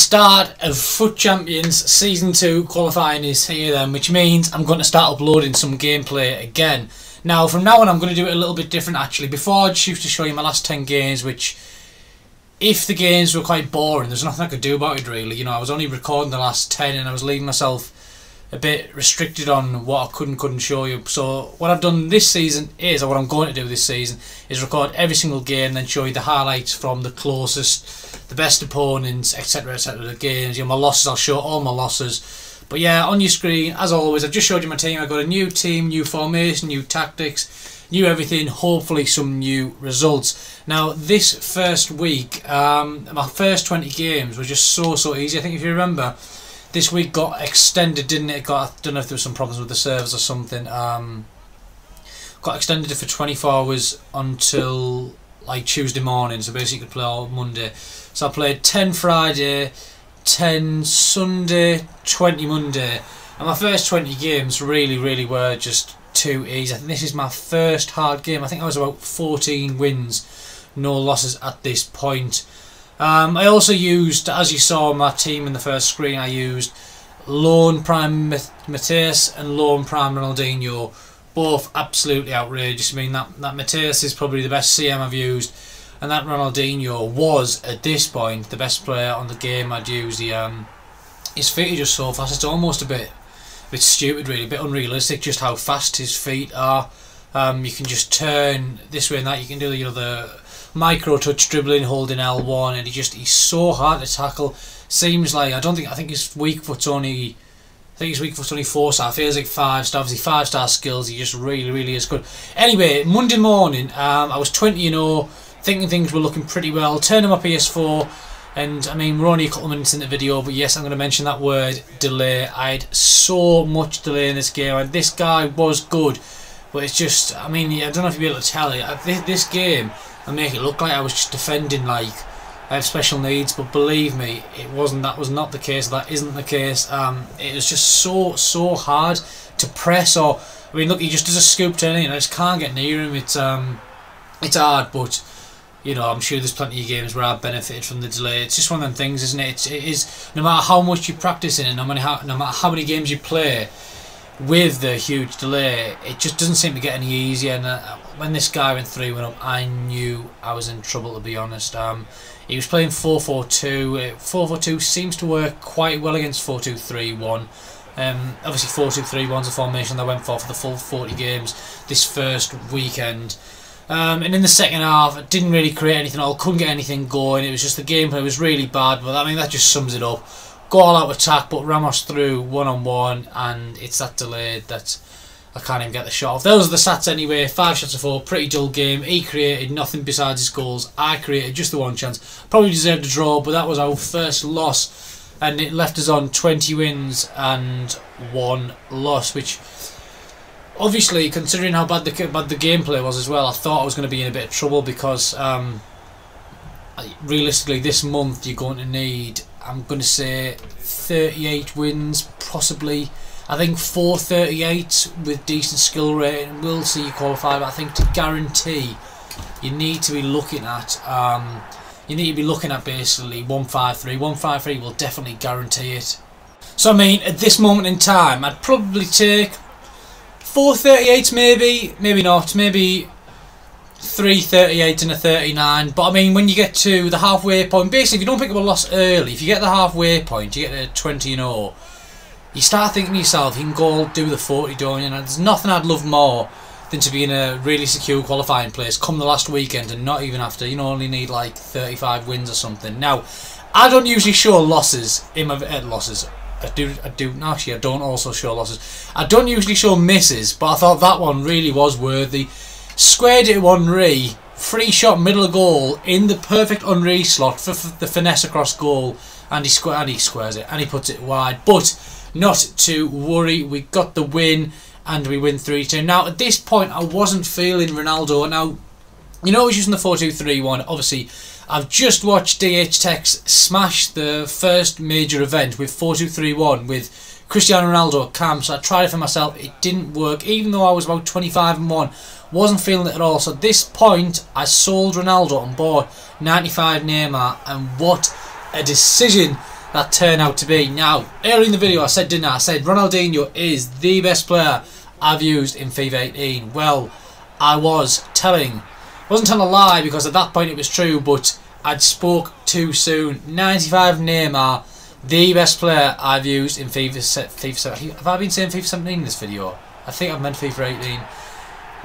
start of Foot Champions Season 2 qualifying is here then, which means I'm going to start uploading some gameplay again. Now, from now on, I'm going to do it a little bit different actually. Before, I just used to show you my last 10 games, which, if the games were quite boring, there's nothing I could do about it really. You know, I was only recording the last 10 and I was leaving myself a bit restricted on what I couldn't show you. So what I've done this season is, or what I'm going to do this season, is record every single game and then show you the highlights from the closest, the best opponents, etc, etc, the games. You know, my losses, I'll show all my losses. But yeah, on your screen, as always, I've just showed you my team. I've got a new team, new formation, new tactics, new everything, hopefully some new results. Now, this first week, my first 20 games were just so easy. I think if you remember, this week got extended, didn't it? I don't know if there was some problems with the servers or something. Got extended for 24 hours until like Tuesday morning, so basically you could play all Monday. So I played 10 Friday, 10 Sunday, 20 Monday, and my first 20 games really were just too easy. I think this is my first hard game. I think I was about 14 wins, no losses at this point. I also used, as you saw my team in the first screen, I used Lone Prime Mateus and Lone Prime Ronaldinho, both absolutely outrageous. I mean, that Mateus is probably the best CM I've used, and that Ronaldinho was, at this point, the best player on the game I'd used. His feet are just so fast, it's almost a bit stupid really, a bit unrealistic just how fast his feet are. You can just turn this way and that, you can do the micro touch dribbling, holding L1, and he's so hard to tackle. Seems like, I think his weak foot's only 4-star, feels like 5-star, obviously 5-star skills, he just really is good. Anyway, Monday morning, I was 20-0, thinking things were looking pretty well, turning my PS4, and I mean, we're only a couple of minutes in the video, but yes, I'm going to mention that word, delay. I had so much delay in this game, and this guy was good, but it's just, I mean, I don't know if you'll be able to tell it, this game, I make it look like I was just defending like I have special needs, but believe me, it wasn't. That was not the case. That isn't the case. It was just so hard to press. Or I mean, look, he just does a scoop turn in, I just can't get near him. It's hard, but you know, I'm sure there's plenty of games where I've benefited from the delay. It's just one of them things, isn't it? It is, no matter how much you practice in it, no matter how many games you play with the huge delay, it just doesn't seem to get any easier. And when this guy went 3-1 up, I knew I was in trouble, to be honest. He was playing 4-4-2. 4-4-2 seems to work quite well against 4-2-3-1. Obviously 4-2-3-1 is a formation that I went for the full 40 games this first weekend. And in the second half, I didn't really create anything at all, couldn't get anything going. It was just the gameplay was really bad, but I mean, that just sums it up. Go all out attack, but Ramos through one-on-one, and it's that delayed that I can't even get the shot off. Those are the stats anyway. 5 shots to 4, pretty dull game. He created nothing besides his goals. I created just the one chance. Probably deserved a draw, but that was our first loss, and it left us on 20 wins and 1 loss, which obviously, considering how bad the gameplay was as well, I thought I was going to be in a bit of trouble, because realistically this month you're going to need, I'm going to say 38 wins, possibly. I think 438 with decent skill rating will see you qualify, but I think to guarantee, you need to be looking at basically 153. 153 will definitely guarantee it. So I mean, at this moment in time, I'd probably take 438, maybe not, maybe 338 and a 39. But I mean, when you get to the halfway point, basically, if you don't pick up a loss early, if you get the halfway point, you get to 20-0, you start thinking to yourself, you can go do the 40, don't you? And there's nothing I'd love more than to be in a really secure qualifying place come the last weekend, and not even after, you know, only need like 35 wins or something. Now, I don't usually show losses in my losses. I do. Actually, I don't also show losses. I don't usually show misses, but I thought that one really was worthy. Squared it to Henry, free shot, middle of goal, in the perfect Henry slot for the finesse across goal, and he squares it, and he puts it wide. But not to worry, we got the win, and we win 3-2. Now, at this point, I wasn't feeling Ronaldo. Now, you know, I was using the 4-2-3-1. Obviously, I've just watched DH Tech's smash the first major event with 4-2-3-1 with Cristiano Ronaldo at camp. So I tried it for myself. It didn't work, even though I was about 25-1. Wasn't feeling it at all. So at this point, I sold Ronaldo and bought 95 Neymar, and what a decision that turned out to be. Now, earlier in the video I said, didn't I? I said Ronaldinho is the best player I've used in FIFA 18. Well, I wasn't telling a lie, because at that point it was true, but I'd spoke too soon. 95 Neymar, the best player I've used in FIFA 17. Have I been saying FIFA 17 in this video? I think I've meant FIFA 18.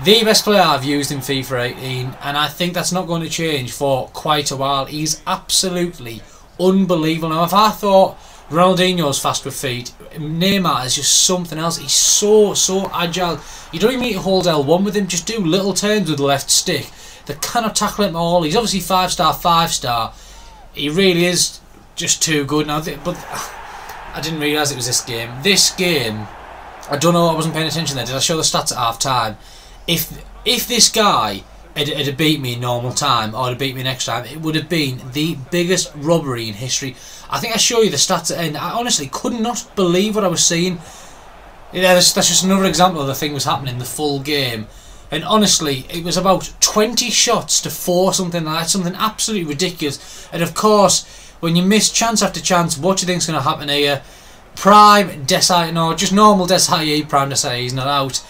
The best player I've used in FIFA 18, and I think that's not going to change for quite a while. He's absolutely unbelievable. Now, if I thought Ronaldinho's fast with feet, Neymar is just something else. He's so agile. You don't even need to hold L1 with him. Just do little turns with the left stick. They cannot tackle him at all. He's obviously 5-star. He really is just too good now. But I didn't realise it was this game. This game, I don't know, I wasn't paying attention there. Did I show the stats at half time? If this guy had beat me in normal time, or had beat me next time, it would have been the biggest robbery in history. I think I show you the stats at the end. I honestly could not believe what I was seeing. Yeah, that's just another example of the thing was happening in the full game. And honestly, it was about 20 shots to 4, something like that, something absolutely ridiculous. And of course, when you miss chance after chance, what do you think's going to happen here? Prime Desai, no, just normal Desai, Prime Desai, he's not out.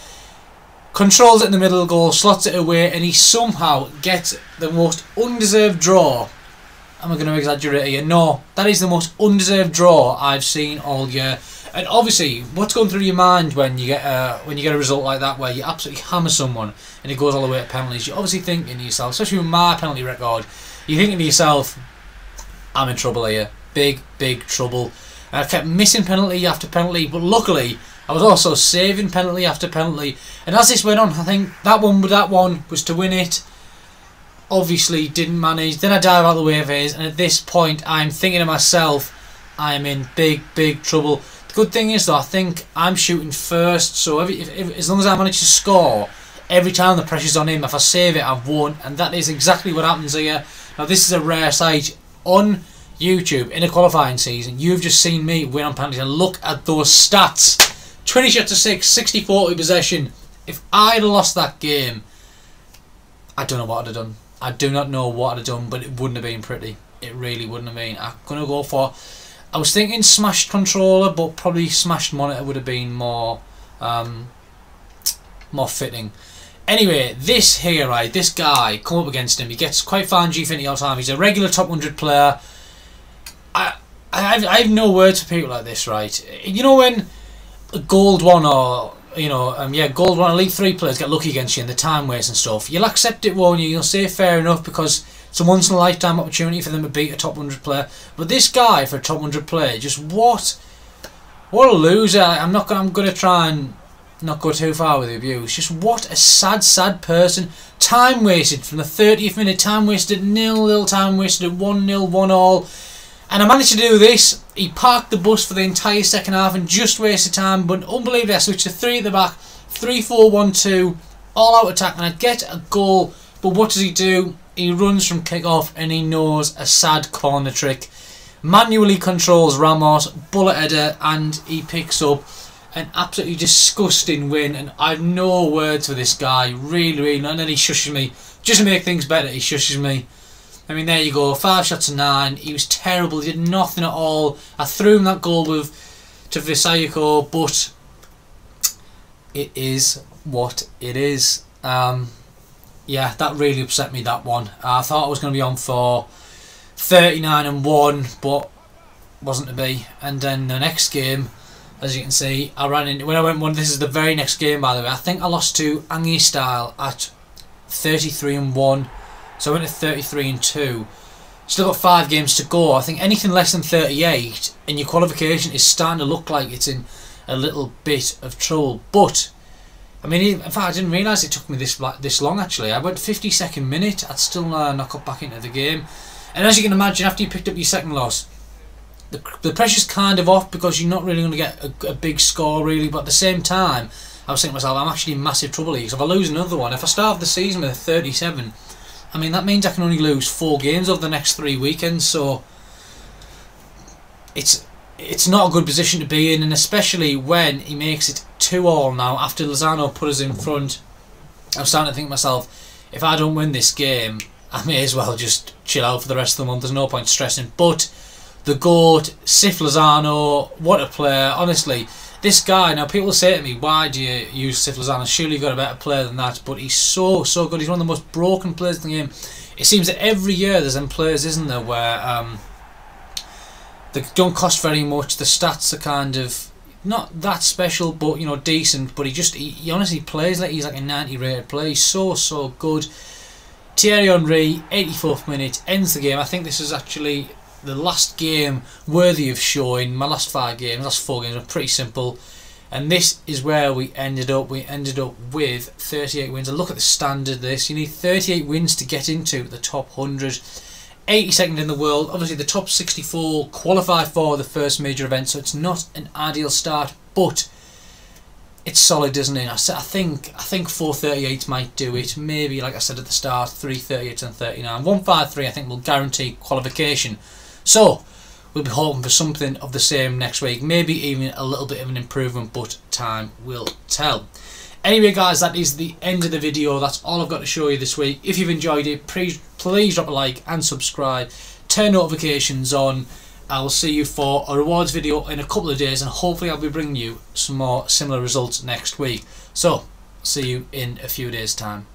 Controls it in the middle of the goal, slots it away, and he somehow gets the most undeserved draw. Am I going to exaggerate here? No, that is the most undeserved draw I've seen all year. And obviously, what's going through your mind when you get a result like that, where you absolutely hammer someone and it goes all the way to penalties? You're obviously thinking to yourself, especially with my penalty record, you're thinking to yourself, I'm in trouble here, big trouble. And I kept missing penalty after penalty, but luckily I was also saving penalty after penalty. And as this went on, I think that one was to win it. Obviously didn't manage. Then I dive out of the way of his, and at this point I'm thinking to myself, I am in big trouble. The good thing is though, I think I'm shooting first, so as long as I manage to score every time the pressure's on him, if I save it, I've won. And that is exactly what happens here. Now this is a rare sight on YouTube in a qualifying season. You've just seen me win on penalties, and look at those stats. 20 shots to 6, 60-40 possession. If I'd have lost that game, I don't know what I'd have done. I do not know what I'd have done, but it wouldn't have been pretty. It really wouldn't have been. I'm going to go for... I was thinking smashed controller, but probably smashed monitor would have been more fitting. Anyway, this here, right, this guy, come up against him. He gets quite far in G50 all the time. He's a regular top 100 player. I have no words for people like this, right? You know when Gold 1 or... Gold 1 Elite 3 players get lucky against you in the time waste and stuff, you'll accept it, won't you? You'll say fair enough, because it's a once in a lifetime opportunity for them to beat a top 100 player. But this guy, for a top 100 player, just what a loser. I'm going to try and not go too far with the abuse. Just what a sad person. Time wasted from the 30th minute, time wasted at 0-0, time wasted at 1-0, 1-1. And I managed to do this. He parked the bus for the entire second half and just wasted time. But unbelievably, I switched to 3 at the back, 3-4-1-2, all out attack, and I get a goal. But what does he do? He runs from kick-off and he knows a sad corner trick. Manually controls Ramos, bullet header, and he picks up an absolutely disgusting win. And I have no words for this guy, really. And then he shushes me. Just to make things better, he shushes me. I mean, there you go, 5 shots to 9. He was terrible, he did nothing at all. I threw him that goal to Visayako, but it is what it is. Yeah, that really upset me, that one. I thought I was going to be on for 39-1, but wasn't to be. And then the next game, as you can see, I ran into... When I went one, this is the very next game, by the way. I think I lost to Angie Style at 33-1. So I went to 33-2. Still got 5 games to go. I think anything less than 38 and your qualification is starting to look like it's in a little bit of trouble. But I mean, in fact, I didn't realise it took me this long. Actually, I went 52nd minute. I'd still not got back into the game. And as you can imagine, after you picked up your second loss, the pressure's kind of off, because you're not really going to get a big score really. But at the same time, I was thinking to myself, I'm actually in massive trouble here, because if I lose another one, if I start the season with a 37. I mean, that means I can only lose 4 games over the next 3 weekends, so it's not a good position to be in, and especially when he makes it 2-2 now after Lozano put us in front. I'm starting to think to myself, if I don't win this game, I may as well just chill out for the rest of the month. There's no point stressing. But the GOAT, Sif Lozano, what a player, honestly. This guy, now people say to me, why do you use Sif Lozano? Surely you've got a better player than that. But he's so good. He's one of the most broken players in the game. It seems that every year there's some players, isn't there, where they don't cost very much. The stats are kind of not that special, but you know, decent. But he honestly plays like he's like a 90 rated player. He's so good. Thierry Henry, 84th minute, ends the game. I think this is actually the last game worthy of showing. My last 4 games were pretty simple, and this is where we ended up. We ended up with 38 wins. And look at the standard of this. You need 38 wins to get into the top 100. 82nd in the world. Obviously the top 64 qualify for the first major event, so it's not an ideal start, but it's solid, isn't it? I think 438 might do it. Maybe, like I said at the start, 338 and 39. 153 I think will guarantee qualification. So we'll be hoping for something of the same next week. Maybe even a little bit of an improvement, but time will tell. Anyway guys, that is the end of the video. That's all I've got to show you this week. If you've enjoyed it, please drop a like and subscribe. Turn notifications on. I will see you for a rewards video in a couple of days, and hopefully I'll be bringing you some more similar results next week. So, see you in a few days' time.